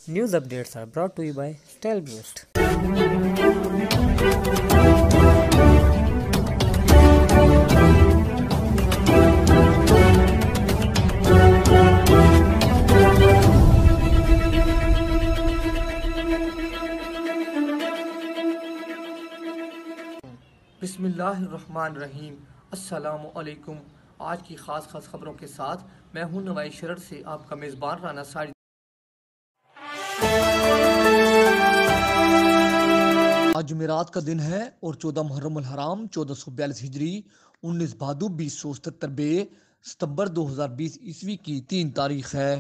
News updates are brought to you by StyleBoost. بسم اللہ الرحمن الرحیم۔ السلام علیکم۔ آج کی خاص خبروں کے ساتھ میں ہوں نوائی شرر سے آپ کا میزبان رانا ساجد۔ آج جمعرات کا دن ہے اور 14 محرم الحرام 1442 ہجری 19 بھادو 2077 بے ستمبر 2020 عیسوی کی 3 تاریخ ہے۔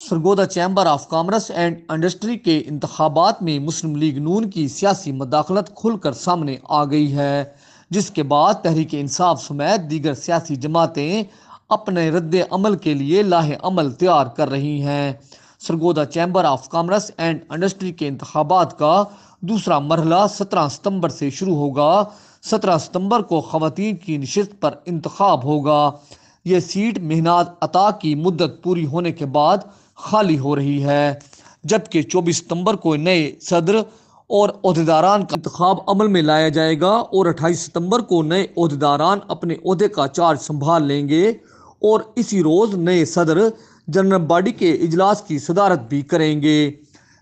Sargodha chamber of commerce and industry کے انتخابات میں مسلم لیگ نون کی سیاسی مداخلت کھل کر سامنے آ گئی ہے، جس کے بعد تحریک انصاف سمیت دیگر سیاسی جماعتیں اپنے رد عمل کے لیے لاہ عمل تیار کر رہی ہیں۔ Sargodha chamber of commerce and industry کے انتخابات کا دوسرا مرحلہ 17 ستمبر سے شروع ہوگا۔ 17 ستمبر کو خواتین کی نشست پر انتخاب ہوگا۔ یہ سیٹ مہنات عطا کی مدت پوری ہونے کے بعد خالی ہو رہی ہے، جبکہ 24 ستمبر کو نئے صدر اور عہدیداران کا انتخاب عمل میں لایا جائے گا اور 28 ستمبر کو نئے عہدیداران اپنے عہدے کا چارج سنبھال لیں گے اور اسی روز نئے صدر جنرل باڈی کے اجلاس کی صدارت بھی کریں گے۔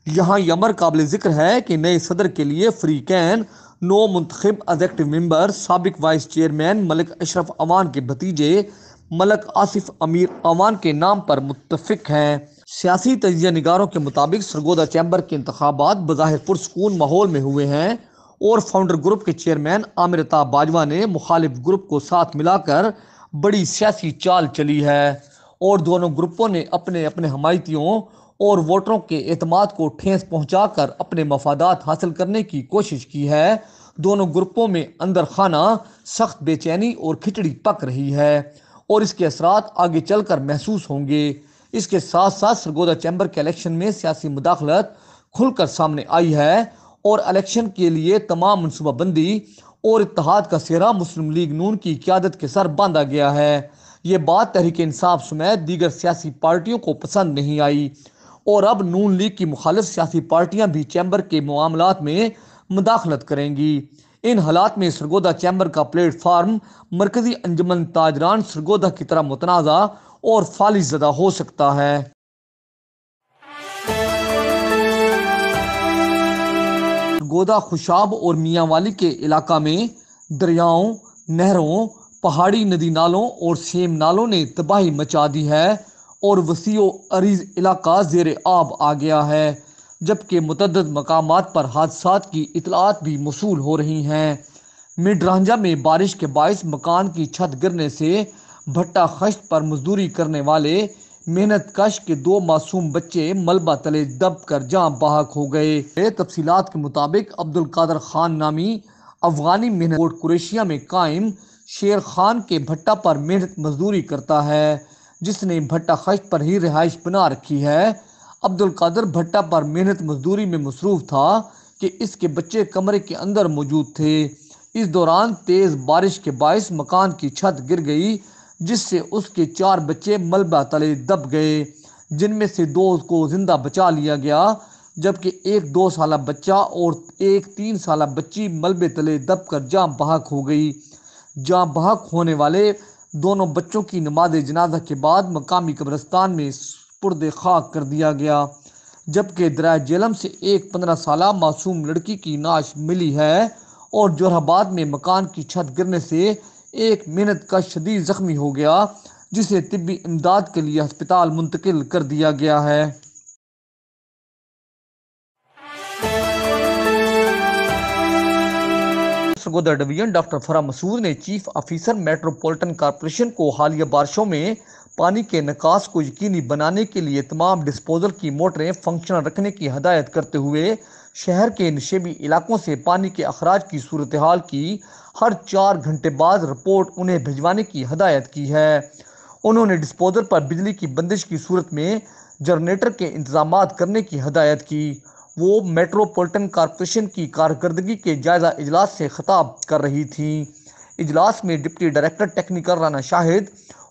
یہاں یہ امر قابل ذکر ہے کہ نئے صدر کے لیے فریقین نو منتخب ایگزیکٹو ممبر سابق وائس چیئرمین ملک اشرف عوان کے بھتیجے ملک آصف امیر عوان کے نام پر متفق ہیں۔ سیاسی تجزیہ نگاروں کے مطابق سرگودا چیمبر کے انتخابات بظاہر پرسکون ماحول میں ہوئے ہیں اور فاؤنڈر گروپ کے چیئرمین عامر عطا باجوہ نے مخالف گروپ کو ساتھ ملا کر بڑی سیاسی چال چلی ہے اور دونوں گروپوں نے اپنے حمایتیوں اور ووٹروں کے اعتماد کو ٹھیس پہنچا کر اپنے مفادات حاصل کرنے کی کوشش کی ہے۔ دونوں گروپوں میں اندر خانہ سخت بے چینی اور کھچڑی پک رہی ہے اور اس کے اثرات آگے چل کر محسوس ہوں گے۔ اس کے ساتھ ساتھ سرگودا چیمبر کے الیکشن میں سیاسی مداخلت کھل کر سامنے آئی ہے اور الیکشن کے لیے تمام منصوبہ بندی اور اتحاد کا سہرا مسلم لیگ نون کی قیادت کے سر باندھا گیا ہے۔ یہ بات تحریک انصاف سمیت دیگر سیاسی پارٹیوں کو پسند نہیں آئی اور اب نون لیگ کی مخالف سیاسی پارٹیاں بھی چیمبر کے معاملات میں مداخلت کریں گی۔ ان حالات میں سرگودا چیمبر کا پلیٹ فارم مرکزی انجمن تاجران سرگودا کی طرح متنازع اور فالج زدہ ہو سکتا ہے۔ سرگودا خوشاب اور میاں والی کے علاقہ میں دریاؤں، نہروں، پہاڑی ندی نالوں اور سیم نالوں نے تباہی مچا دی ہے اور وسیع و عریض علاقہ زیر آب آ گیا ہے، جبکہ متعدد مقامات پر حادثات کی اطلاعات بھی موصول ہو رہی ہیں۔ مڈ رانجھا میں بارش کے باعث مکان کی چھت گرنے سے بھٹا خشت پر مزدوری کرنے والے محنت کش کے 2 معصوم بچے ملبہ تلے دب کر جاں بحق ہو گئے۔ تفصیلات کے مطابق عبدالقادر خان نامی افغانی محنت کوٹ قریشیہ میں قائم شیر خان کے بھٹا پر محنت مزدوری کرتا ہے، جس نے بھٹا خشت پر ہی رہائش بنا رکھی ہے۔ عبدالقادر بھٹا پر محنت مزدوری میں مصروف تھا کہ اس کے بچے کمرے کے اندر موجود تھے۔ اس دوران تیز بارش کے باعث مکان کی چھت گر گئی، جس سے اس کے 4 بچے ملبہ تلے دب گئے، جن میں سے 2 کو زندہ بچا لیا گیا، جبکہ ایک 2 سالہ بچہ اور ایک 3 سالہ بچی ملبے تلے دب کر جاں بحق ہو گئی۔ جاں بحق ہونے والے دونوں بچوں کی نماز جنازہ کے بعد مقامی قبرستان میں سپرد خاک کر دیا گیا، جبکہ دریا جہلم سے ایک 15 سالہ معصوم لڑکی کی نعش ملی ہے اور جوہر آباد میں مکان کی چھت گرنے سے ایک محنت کا شدید زخمی ہو گیا، جسے طبی امداد کے لیے ہسپتال منتقل کر دیا گیا ہے۔ سرگودا ڈویژن ڈاکٹر فرح مسعود نے چیف آفیسر میٹروپولیٹن کارپوریشن کو حالیہ بارشوں میں پانی کے نکاس کو یقینی بنانے کے لیے تمام ڈسپوزل کی موٹریں فنکشنل رکھنے کی ہدایت کرتے ہوئے شہر کے نشیبی علاقوں سے پانی کے اخراج کی صورتحال کی ہر 4 گھنٹے بعد رپورٹ انہیں بھجوانے کی ہدایت کی ہے۔ انہوں نے ڈسپوزل پر بجلی کی بندش کی صورت میں جنریٹر کے انتظامات کرنے کی ہدایت کی۔ وہ میٹروپولیٹن کارپوریشن کی کارکردگی کے جائزہ اجلاس سے خطاب کر رہی تھیں۔ اجلاس میں ڈپٹی ڈائریکٹر ٹیکنیکل رانا شاہد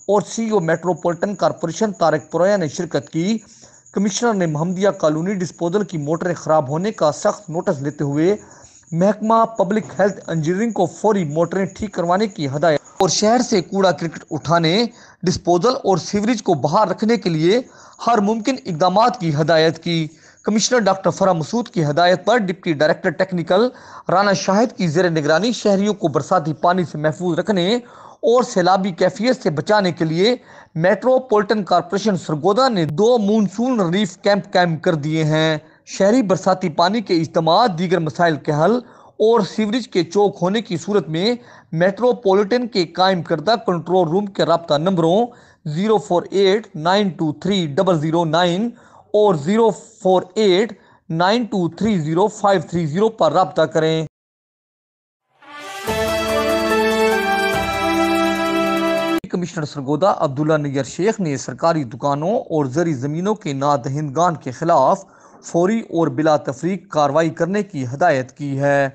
اور سی او میٹروپولیٹن کارپوریشن طارق پرویا نے شرکت کی۔ کمشنر نے محمدیہ کالونی ڈسپوزل کی موٹریں خراب ہونے کا سخت نوٹس لیتے ہوئے محکمہ پبلک ہیلتھ انجینئرنگ کو فوری موٹریں ٹھیک کروانے کی ہدایت اور شہر سے کوڑا کرکٹ اٹھانے، ڈسپوزل اور سیوریج کو بحال رکھنے کے لیے ہر ممکن اقدامات کی ہدایت کی۔ کمشنر ڈاکٹر فرح مسعود کی ہدایت پر ڈپٹی ڈائریکٹر ٹیکنیکل رانا شاہد کی زیر نگرانی شہریوں کو برساتی پانی سے محفوظ رکھنے اور سیلابی کیفیت سے بچانے کے لیے میٹروپولیٹن کارپوریشن سرگودا نے 2 مونسون ریلیف کیمپ قائم کر دیے ہیں۔ شہری برساتی پانی کے اجتماع، دیگر مسائل کے حل اور سیوریج کے چوک ہونے کی صورت میں میٹروپولیٹن کے قائم کردہ کنٹرول روم کے رابطہ نمبروں 048923009 اور 04892300530 پر رابطہ کریں۔ کمشنر سرگودا عبداللہ نیر شیخ نے سرکاری دکانوں اور زرعی زمینوں کے نادہندگان کے خلاف فوری اور بلا تفریق کارروائی کرنے کی ہدایت کی ہے۔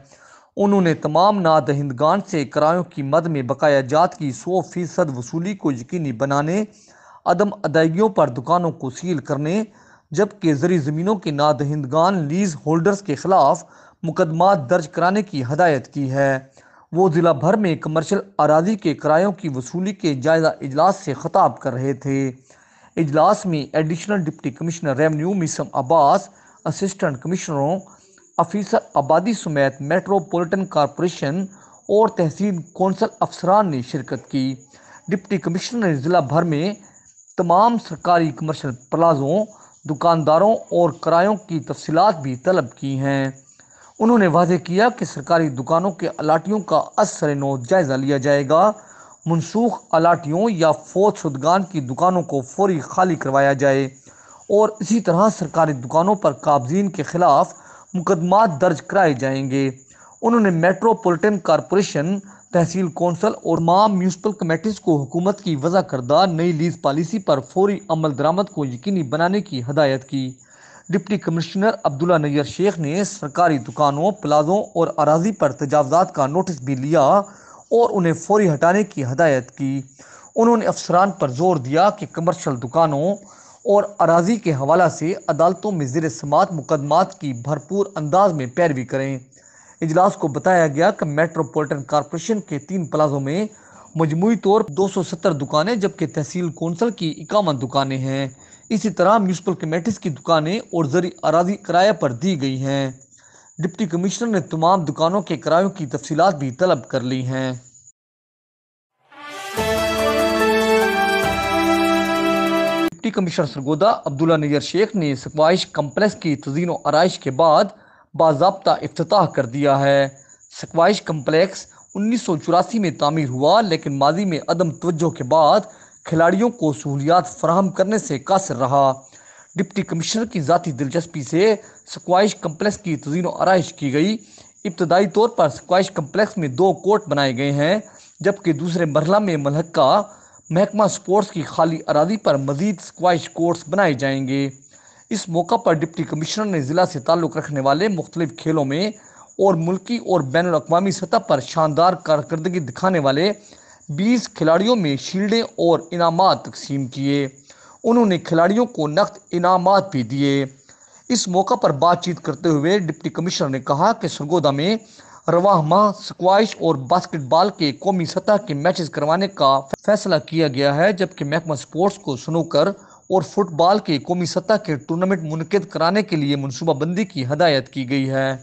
انہوں نے تمام نادہندگان سے کرایوں کی مد میں بقایا جات کی 100% وصولی کو یقینی بنانے، عدم ادائیگیوں پر دکانوں کو سیل کرنے، جبکہ زرعی زمینوں کے نادہندگان لیز ہولڈرز کے خلاف مقدمات درج کرانے کی ہدایت کی ہے۔ وہ ضلع بھر میں کمرشل اراضی کے کرایوں کی وصولی کے جائزہ اجلاس سے خطاب کر رہے تھے۔ اجلاس میں additional deputy commissioner revenue Maisam Abbas, assistant کمشنروں، آفیسر آبادی سمیت میٹروپولیٹن کارپوریشن اور تحصیل کونسل افسران نے شرکت کی۔ ڈپٹی کمشنر نے ضلع بھر میں تمام سرکاری کمرشل پلازوں، دکانداروں اور کرایوں کی تفصیلات بھی طلب کی ہیں۔ انہوں نے واضح کیا کہ سرکاری دکانوں کے الاٹیوں کا ازسر نو جائزہ لیا جائے گا، منسوخ الاٹیوں یا فوت شدگان کی دکانوں کو فوری خالی کروایا جائے اور اسی طرح سرکاری دکانوں پر قابضین کے خلاف مقدمات درج کرائے جائیں گے۔ انہوں نے میٹروپولیٹن کارپوریشن، تحصیل کونسل اور تمام میونسپل کمیٹیز کو حکومت کی وضع کردہ نئی لیز پالیسی پر فوری عمل درآمد کو یقینی بنانے کی ہدایت کی۔ ڈپٹی کمشنر عبداللہ نیر شیخ نے سرکاری دکانوں، پلازوں اور اراضی پر تجاوزات کا نوٹس بھی لیا اور انہیں فوری ہٹانے کی ہدایت کی۔ انہوں نے افسران پر زور دیا کہ کمرشل دکانوں اور اراضی کے حوالہ سے عدالتوں میں زیر سماعت مقدمات کی بھرپور انداز میں پیروی کریں۔ اجلاس کو بتایا گیا کہ میٹروپولیٹن کارپوریشن کے 3 پلازوں میں مجموعی طور 270 دکانیں جبکہ تحصیل کونسل کی 51 دکانیں ہیں۔ اسی طرح میونسپل کمیٹیز کی دکانیں اور زرعی اراضی کرایہ پر دی گئی ہیں۔ ڈپٹی کمشنر نے تمام دکانوں کے کرایوں کی تفصیلات بھی طلب کر لی ہیں۔ ڈپٹی کمشنر سرگودا عبداللہ نیر شیخ نے سکوائش کمپلیکس کی تزئین و آرائش کے بعد باضابطہ افتتاح کر دیا ہے۔ سکوائش کمپلیکس 1984 میں تعمیر ہوا لیکن ماضی میں عدم توجہ کے بعد کھلاڑیوں کو سہولیات فراہم کرنے سے قاصر رہا۔ ڈپٹی کمشنر کی ذاتی دلچسپی سے سکوائش کمپلیکس کی تزئین و آرائش کی گئی۔ ابتدائی طور پر سکوائش کمپلیکس میں 2 کورٹ بنائے گئے ہیں جبکہ دوسرے مرحلہ میں ملحقہ محکمہ سپورٹس کی خالی اراضی پر مزید سکوائش کورٹس بنائے جائیں گے۔ اس موقع پر ڈپٹی کمشنر نے ضلع سے تعلق رکھنے والے مختلف کھیلوں میں اور ملکی اور بین الاقوامی سطح پر شاندار کارکردگی دکھانے والے 20 کھلاڑیوں میں شیلڈیں اور انعامات تقسیم کیے۔ انہوں نے کھلاڑیوں کو نقد انعامات بھی دیے۔ اس موقع پر بات چیت کرتے ہوئے ڈپٹی کمشنر نے کہا کہ سرگودا میں رواں ماہ سکوائش اور باسکٹ بال کے قومی سطح کے میچز کروانے کا فیصلہ کیا گیا ہے جبکہ محکمہ سپورٹس کو سنوکر اور فٹ بال کے قومی سطح کے ٹورنامنٹ منعقد کرانے کے لیے منصوبہ بندی کی ہدایت کی گئی ہے۔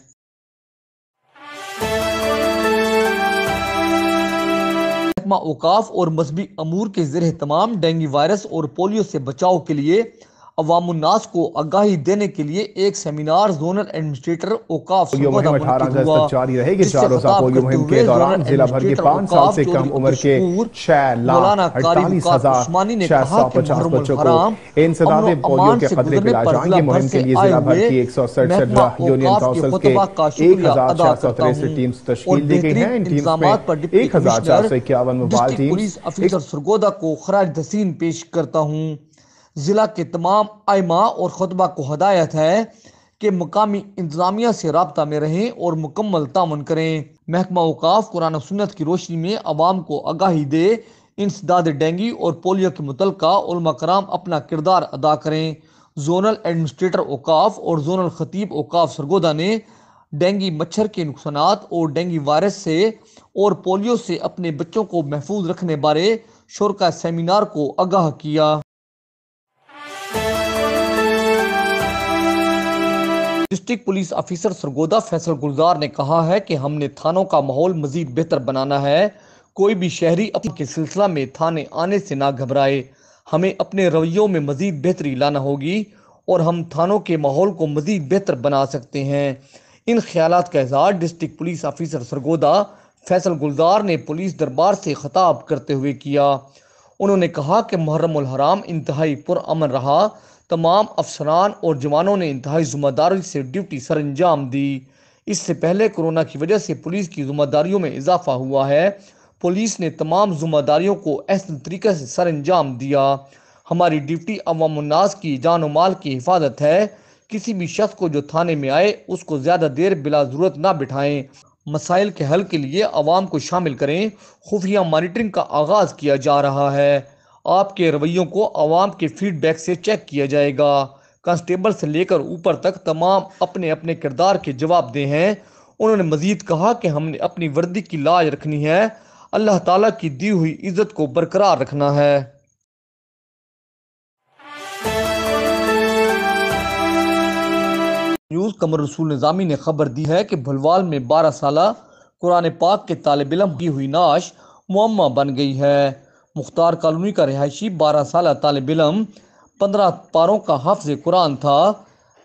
محکمہ اوقاف اور مذہبی امور کے زیر اہتمام ڈینگی وائرس اور پولیو سے بچاؤ کے لیے عوام الناس کو آگاہی دینے کے لیے ایک سیمینار زونل ایڈمنسٹریٹر اوقاف پولیو مہم 18 اگست تک جاری رہے گی۔ 4 روزہ پولیو مہم کے دوران ضلع بھر کے 5 سال سے کم عمر کے 6,48,650 بچوں کو انسداد پولیو کے خطرے پہ علاج ہوئیں گے۔ مہم کے لیے ضلع بھر کی 167 یونین کاؤنسل کے 1,463 ٹیمز تشکیل دی گئی ہیں۔ ان ٹیمز میں 1,451 مبالغین۔ پولیس افیسر سرگودا کو خراج تحسین پیش کرتا ہوں۔ ضلع کے تمام ائمہ اور خطبہ کو ہدایت ہے کہ مقامی انتظامیہ سے رابطہ میں رہیں اور مکمل تعاون کریں۔ محکمہ اوقاف قرآن و سنت کی روشنی میں عوام کو آگاہی دے۔ انسداد ڈینگی اور پولیو کے متعلقہ علماء کرام اپنا کردار ادا کریں۔ زونل ایڈمنسٹریٹر اوقاف اور زونل خطیب اوقاف سرگودا نے ڈینگی مچھر کے نقصانات اور ڈینگی وائرس سے اور پولیو سے اپنے بچوں کو محفوظ رکھنے بارے شرکاء سیمینار کو آگاہ کیا۔ District police officer Sargodha Faisal Gulzar نے کہا ہے کہ ہم نے تھانوں کا ماحول مزید بہتر بنانا ہے۔ کوئی بھی شہری اپنے کے سلسلہ میں تھانے آنے سے نہ گھبرائے۔ ہمیں اپنے رویوں میں مزید بہتری لانا ہوگی اور ہم تھانوں کے ماحول کو مزید بہتر بنا سکتے ہیں۔ ان خیالات کا اظہار district police officer Sargodha Faisal Gulzar نے پولیس دربار سے خطاب کرتے ہوئے کیا۔ انہوں نے کہا کہ محرم الحرام انتہائی پرامن رہا۔ تمام افسران اور جوانوں نے انتہائی ذمہ داری سے ڈیوٹی سر انجام دی۔ اس سے پہلے کورونا کی وجہ سے پولیس کی ذمہ داریوں میں اضافہ ہوا ہے۔ پولیس نے تمام ذمہ داریوں کو احسن طریقے سے سر انجام دیا۔ ہماری ڈیوٹی عوام الناس کی جان و مال کی حفاظت ہے۔ کسی بھی شخص کو جو تھانے میں آئے اس کو زیادہ دیر بلا ضرورت نہ بٹھائیں۔ مسائل کے حل کے لیے عوام کو شامل کریں۔ خفیہ مانیٹرنگ کا آغاز کیا جا رہا ہے۔ آپ کے رویوں کو عوام کے فیڈ بیک سے چیک کیا جائے گا۔ کانسٹیبل سے لے کر اوپر تک تمام اپنے اپنے کردار کے جواب دہ ہیں۔ انہوں نے مزید کہا کہ ہم نے اپنی وردی کی لاج رکھنی ہے، اللہ تعالیٰ کی دی ہوئی عزت کو برقرار رکھنا ہے۔ نیوز قمر رسول نظامی نے خبر دی ہے کہ بھلوال میں 12 سالہ قرآن پاک کے طالب علم کی ہوئی نعش معمہ بن گئی ہے۔ مختار کالونی کا رہائشی 12 سالہ طالب علم 15 پاروں کا حافظ قرآن تھا۔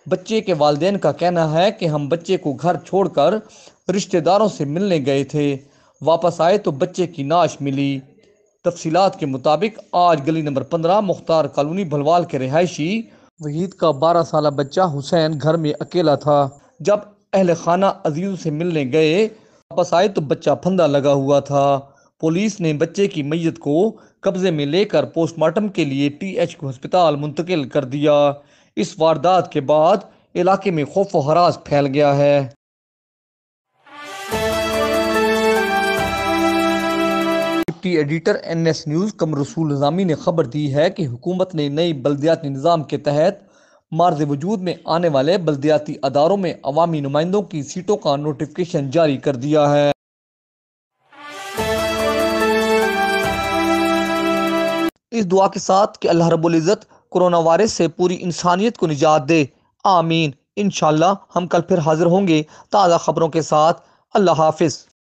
بچے کے والدین کا کہنا ہے کہ ہم بچے کو گھر چھوڑ کر رشتہ داروں سے ملنے گئے تھے، واپس آئے تو بچے کی نعش ملی۔ تفصیلات کے مطابق آج گلی نمبر 15 مختار کالونی بھلوال کے رہائشی وحید کا 12 سالہ بچہ حسین گھر میں اکیلا تھا۔ جب اہل خانہ عزیزوں سے ملنے گئے واپس آئے تو بچہ پھندا لگا ہوا تھا۔ پولیس نے بچے کی میت کو قبضے میں لے کر پوسٹ مارٹم کے لیے TH ہسپتال منتقل کر دیا۔ اس واردات کے بعد علاقے میں خوف و ہراس پھیل گیا ہے۔ Deputy editor NS news Qamar رسول نظامی نے خبر دی ہے کہ حکومت نے نئی بلدیاتی نظام کے تحت مارز وجود میں آنے والے بلدیاتی اداروں میں عوامی نمائندوں کی سیٹوں کا نوٹیفکیشن جاری کر دیا ہے۔ اس دعا کے ساتھ کہ اللہ رب العزت کورونا وائرس سے پوری انسانیت کو نجات دے، آمین۔ انشاءاللہ ہم کل پھر حاضر ہوں گے تازہ خبروں کے ساتھ۔ اللہ حافظ۔